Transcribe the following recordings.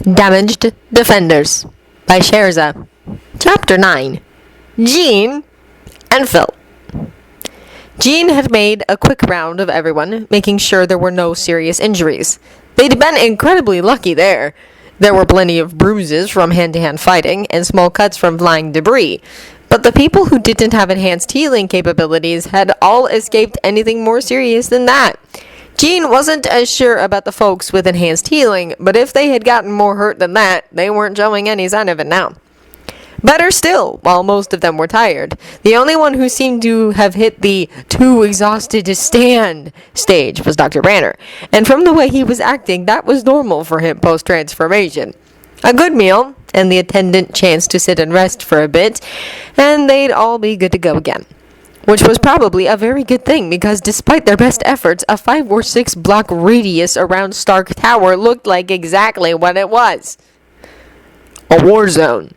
Damaged Defenders by Sherza. Chapter 9. Jean and Phil. Jean had made a quick round of everyone, making sure there were no serious injuries. They'd been incredibly lucky there. There were plenty of bruises from hand-to-hand fighting and small cuts from flying debris, but the people who didn't have enhanced healing capabilities had all escaped anything more serious than that. Jean wasn't as sure about the folks with enhanced healing, but if they had gotten more hurt than that, they weren't showing any sign of it now. Better still, while most of them were tired, the only one who seemed to have hit the too exhausted to stand stage was Dr. Banner, and from the way he was acting, that was normal for him post-transformation. A good meal, and the attendant chance to sit and rest for a bit, and they'd all be good to go again. Which was probably a very good thing, because despite their best efforts, a 5 or 6 block radius around Stark Tower looked like exactly what it was. A war zone.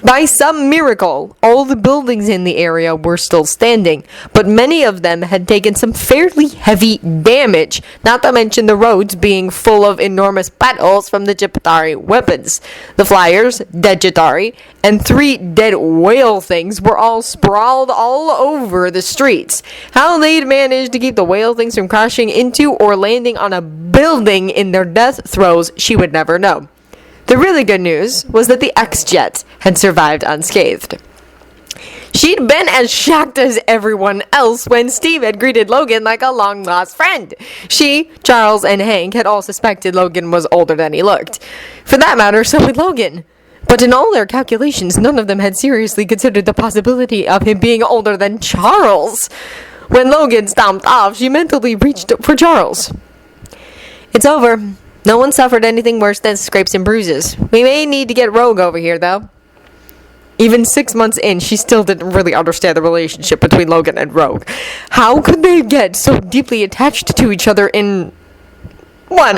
By some miracle, all the buildings in the area were still standing, but many of them had taken some fairly heavy damage, not to mention the roads being full of enormous potholes from the Chitauri weapons. The flyers, dead Chitauri, and 3 dead whale things were all sprawled all over the streets. How they'd managed to keep the whale things from crashing into or landing on a building in their death throes, she would never know. The really good news was that the X-Jet had survived unscathed. She'd been as shocked as everyone else when Steve had greeted Logan like a long-lost friend. She, Charles, and Hank had all suspected Logan was older than he looked. For that matter, so had Logan. But in all their calculations, none of them had seriously considered the possibility of him being older than Charles. When Logan stomped off, she mentally reached for Charles. "It's over. No one suffered anything worse than scrapes and bruises. We may need to get Rogue over here, though." Even 6 months in, she still didn't really understand the relationship between Logan and Rogue. How could they get so deeply attached to each other in,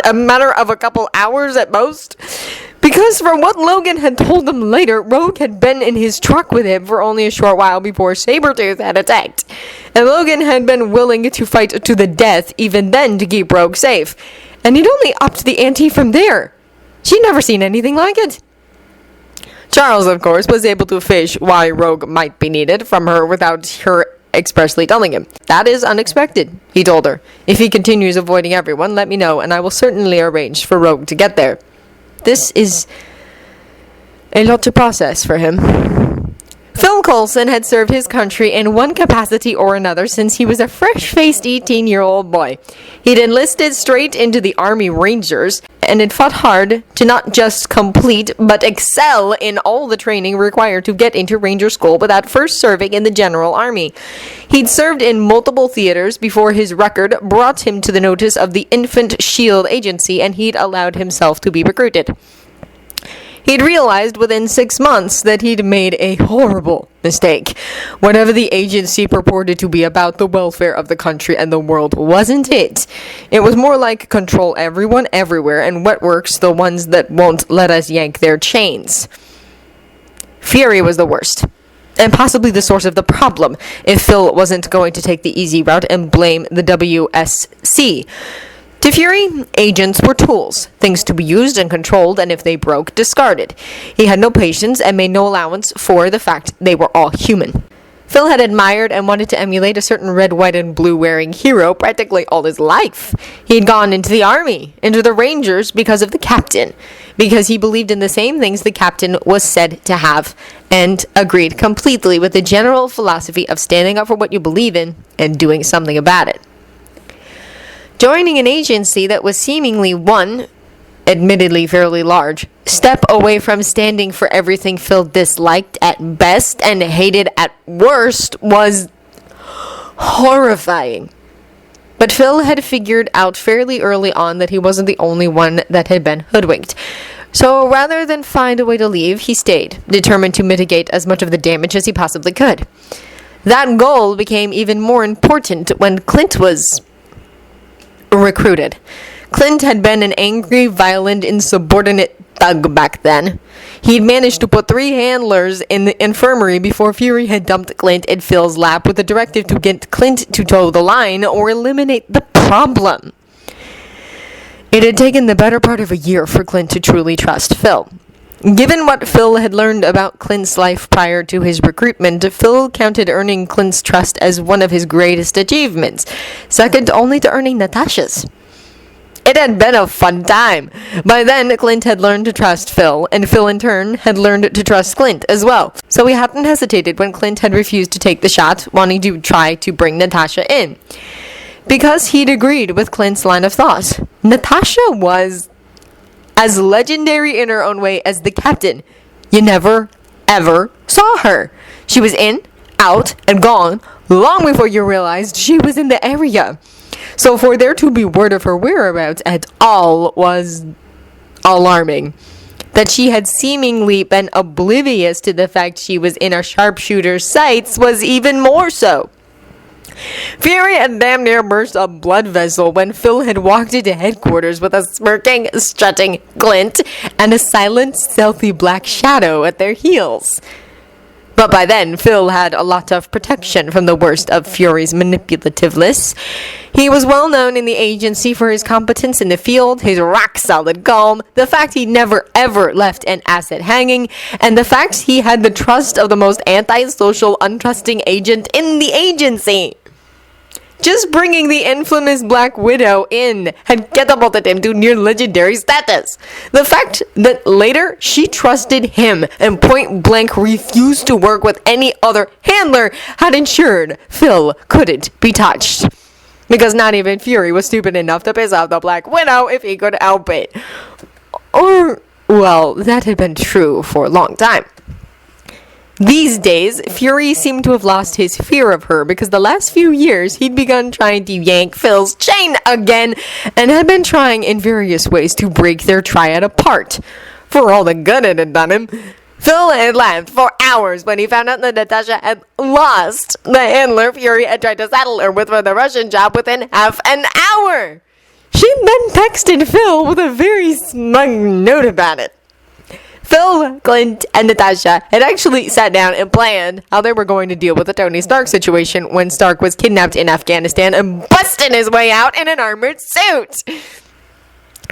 a matter of a couple hours at most? Because from what Logan had told them later, Rogue had been in his truck with him for only a short while before Sabretooth had attacked. And Logan had been willing to fight to the death even then to keep Rogue safe. And he'd only upped the ante from there. She'd never seen anything like it. Charles, of course, was able to fish why Rogue might be needed from her without her expressly telling him. "That is unexpected," he told her. "If he continues avoiding everyone, let me know, and I will certainly arrange for Rogue to get there." This is a lot to process for him. Phil Coulson had served his country in one capacity or another since he was a fresh-faced 18-year-old boy. He'd enlisted straight into the Army Rangers and had fought hard to not just complete but excel in all the training required to get into Ranger School without first serving in the General Army. He'd served in multiple theaters before his record brought him to the notice of the Infant Shield Agency, and he'd allowed himself to be recruited. He'd realized within 6 months that he'd made a horrible mistake. Whatever the agency purported to be about, the welfare of the country and the world wasn't it. It was more like control everyone everywhere and wetworks the ones that won't let us yank their chains. Fury was the worst, and possibly the source of the problem if Phil wasn't going to take the easy route and blame the WSC. To Fury, agents were tools, things to be used and controlled, and if they broke, discarded. He had no patience and made no allowance for the fact they were all human. Phil had admired and wanted to emulate a certain red, white, and blue-wearing hero practically all his life. He'd gone into the Army, into the Rangers, because of the captain, because he believed in the same things the captain was said to have, and agreed completely with the general philosophy of standing up for what you believe in and doing something about it. Joining an agency that was seemingly one, admittedly fairly large, step away from standing for everything Phil disliked at best and hated at worst was horrifying. But Phil had figured out fairly early on that he wasn't the only one that had been hoodwinked. So rather than find a way to leave, he stayed, determined to mitigate as much of the damage as he possibly could. That goal became even more important when Clint was recruited. Clint had been an angry, violent, insubordinate thug back then. He'd managed to put 3 handlers in the infirmary before Fury had dumped Clint in Phil's lap with a directive to get Clint to toe the line or eliminate the problem. It had taken the better part of a year for Clint to truly trust Phil. Given what Phil had learned about Clint's life prior to his recruitment, Phil counted earning Clint's trust as one of his greatest achievements, second only to earning Natasha's. It had been a fun time. By then, Clint had learned to trust Phil, and Phil in turn had learned to trust Clint as well. So he hadn't hesitated when Clint had refused to take the shot, wanting to try to bring Natasha in. Because he'd agreed with Clint's line of thought. Natasha was as legendary in her own way as the captain. You never, ever saw her. She was in, out, and gone long before you realized she was in the area. So for there to be word of her whereabouts at all was alarming. That she had seemingly been oblivious to the fact she was in a sharpshooter's sights was even more so. Fury had damn near burst a blood vessel when Phil had walked into headquarters with a smirking, strutting Clint and a silent, stealthy black shadow at their heels. But by then, Phil had a lot of protection from the worst of Fury's manipulativeness. He was well known in the agency for his competence in the field, his rock-solid calm, the fact he never ever left an asset hanging, and the fact he had the trust of the most antisocial, untrusting agent in the agency. Just bringing the infamous Black Widow in had catapulted him to near legendary status. The fact that later she trusted him and point blank refused to work with any other handler had ensured Phil couldn't be touched. Because not even Fury was stupid enough to piss off the Black Widow if he could help it. Or, well, that had been true for a long time. These days, Fury seemed to have lost his fear of her because the last few years he'd begun trying to yank Phil's chain again and had been trying in various ways to break their triad apart. For all the good it had done him, Phil had laughed for hours when he found out that Natasha had lost the handler Fury had tried to saddle her with for the Russian job within half an hour. She then texted Phil with a very smug note about it. Phil, Clint, and Natasha had actually sat down and planned how they were going to deal with the Tony Stark situation when Stark was kidnapped in Afghanistan and busted his way out in an armored suit.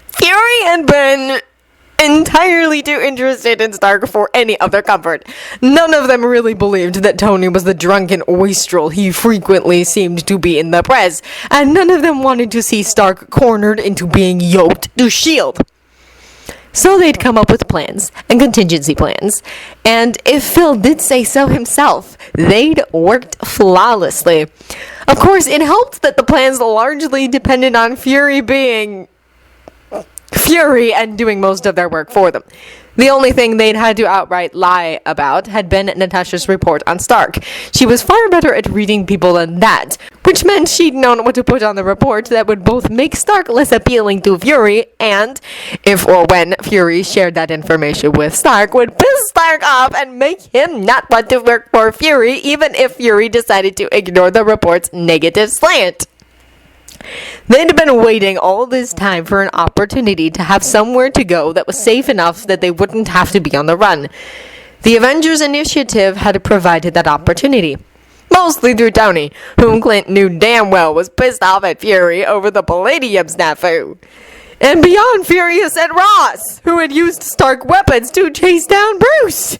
Fury had been entirely too interested in Stark for any other comfort. None of them really believed that Tony was the drunken wastrel he frequently seemed to be in the press, and none of them wanted to see Stark cornered into being yoked to S.H.I.E.L.D. So they'd come up with plans and contingency plans, and if Phil did say so himself, they'd worked flawlessly. Of course, it helped that the plans largely depended on Fury being Fury and doing most of their work for them. The only thing they'd had to outright lie about had been Natasha's report on Stark. She was far better at reading people than that, which meant she'd known what to put on the report that would both make Stark less appealing to Fury and, if or when Fury shared that information with Stark, would piss Stark off and make him not want to work for Fury even if Fury decided to ignore the report's negative slant. They'd been waiting all this time for an opportunity to have somewhere to go that was safe enough that they wouldn't have to be on the run. The Avengers Initiative had provided that opportunity. Mostly through Tony, whom Clint knew damn well was pissed off at Fury over the Palladium snafu. And beyond furious at Ross, who had used Stark weapons to chase down Bruce.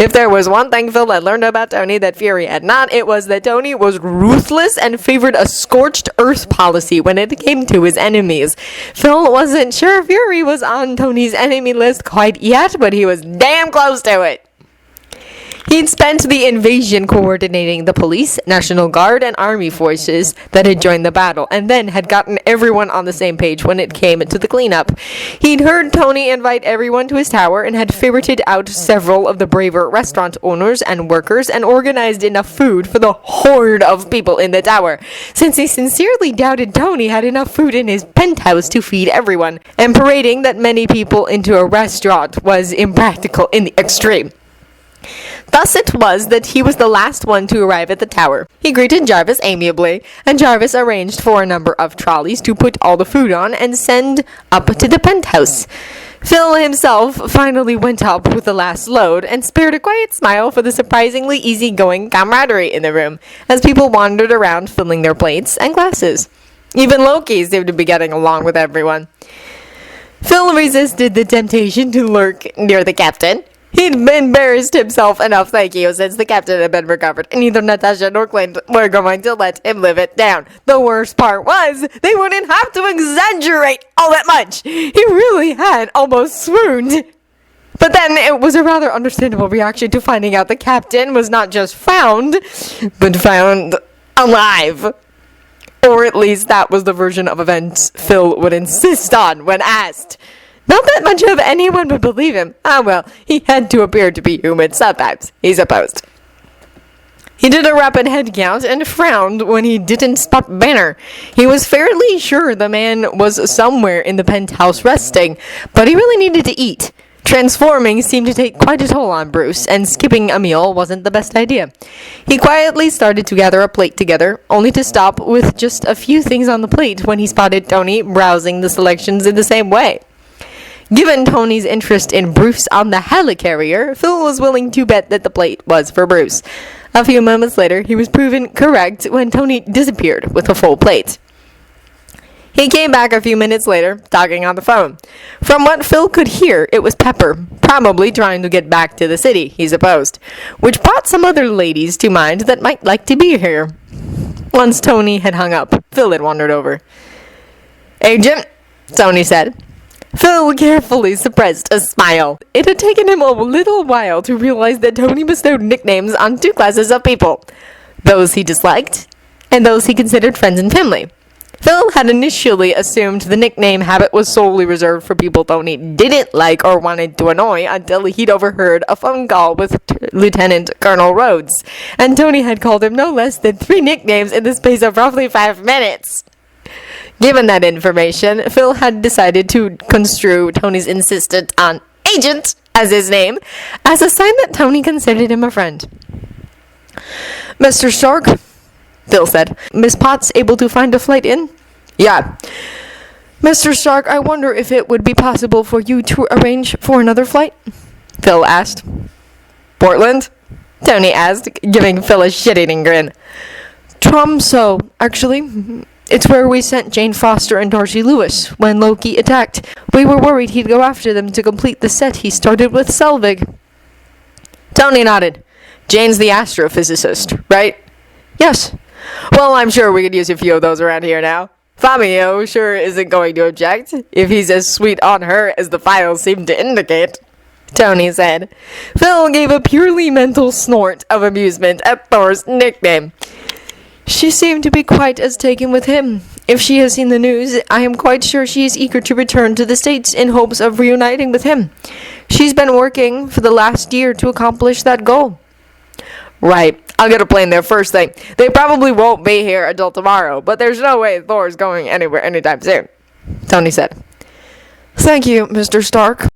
If there was one thing Phil had learned about Tony that Fury had not, it was that Tony was ruthless and favored a scorched earth policy when it came to his enemies. Phil wasn't sure Fury was on Tony's enemy list quite yet, but he was damn close to it. He'd spent the invasion coordinating the police, National Guard, and army forces that had joined the battle, and then had gotten everyone on the same page when it came to the cleanup. He'd heard Tony invite everyone to his tower and had ferreted out several of the braver restaurant owners and workers and organized enough food for the horde of people in the tower, since he sincerely doubted Tony had enough food in his penthouse to feed everyone, and parading that many people into a restaurant was impractical in the extreme. Thus it was that he was the last one to arrive at the tower. He greeted Jarvis amiably, and Jarvis arranged for a number of trolleys to put all the food on and send up to the penthouse. Phil himself finally went up with the last load and spared a quiet smile for the surprisingly easygoing camaraderie in the room as people wandered around filling their plates and glasses. Even Loki seemed to be getting along with everyone. Phil resisted the temptation to lurk near the captain. He'd embarrassed himself enough, since the captain had been recovered, and neither Natasha nor Clint were going to let him live it down. The worst part was, they wouldn't have to exaggerate all that much. He really had almost swooned. But then it was a rather understandable reaction to finding out the captain was not just found, but found alive. Or at least that was the version of events Phil would insist on when asked. Not that much of anyone would believe him. Well, he had to appear to be human sometimes, he supposed. He did a rapid head count and frowned when he didn't spot Banner. He was fairly sure the man was somewhere in the penthouse resting, but he really needed to eat. Transforming seemed to take quite a toll on Bruce, and skipping a meal wasn't the best idea. He quietly started to gather a plate together, only to stop with just a few things on the plate when he spotted Tony browsing the selections in the same way. Given Tony's interest in Bruce on the helicarrier, Phil was willing to bet that the plate was for Bruce. A few moments later, he was proven correct when Tony disappeared with a full plate. He came back a few minutes later, talking on the phone. From what Phil could hear, it was Pepper, probably trying to get back to the city, he supposed, which brought some other ladies to mind that might like to be here. Once Tony had hung up, Phil had wandered over. "Agent," Tony said. Phil carefully suppressed a smile. It had taken him a little while to realize that Tony bestowed nicknames on two classes of people. Those he disliked, and those he considered friends and family. Phil had initially assumed the nickname habit was solely reserved for people Tony didn't like or wanted to annoy until he'd overheard a phone call with Lieutenant Colonel Rhodes, and Tony had called him no less than 3 nicknames in the space of roughly 5 minutes. Given that information, Phil had decided to construe Tony's insistence on Agent as his name as a sign that Tony considered him a friend. "Mr. Stark," Phil said. "Miss Potts able to find a flight in?" "Yeah." "Mr. Stark, I wonder if it would be possible for you to arrange for another flight?" Phil asked. "Portland?" Tony asked, giving Phil a shit-eating grin. "Tromso, actually. It's where we sent Jane Foster and Darcy Lewis when Loki attacked. We were worried he'd go after them to complete the set he started with Selvig." Tony nodded. "Jane's the astrophysicist, right?" "Yes." "Well, I'm sure we could use a few of those around here now. Fabio sure isn't going to object, if he's as sweet on her as the files seem to indicate," Tony said. Phil gave a purely mental snort of amusement at Thor's nickname. "She seemed to be quite as taken with him. If she has seen the news, I am quite sure she is eager to return to the States in hopes of reuniting with him. She's been working for the last year to accomplish that goal." "Right. I'll get a plane there first thing. They probably won't be here until tomorrow, but there's no way Thor's going anywhere anytime soon," Tony said. "Thank you, Mr. Stark."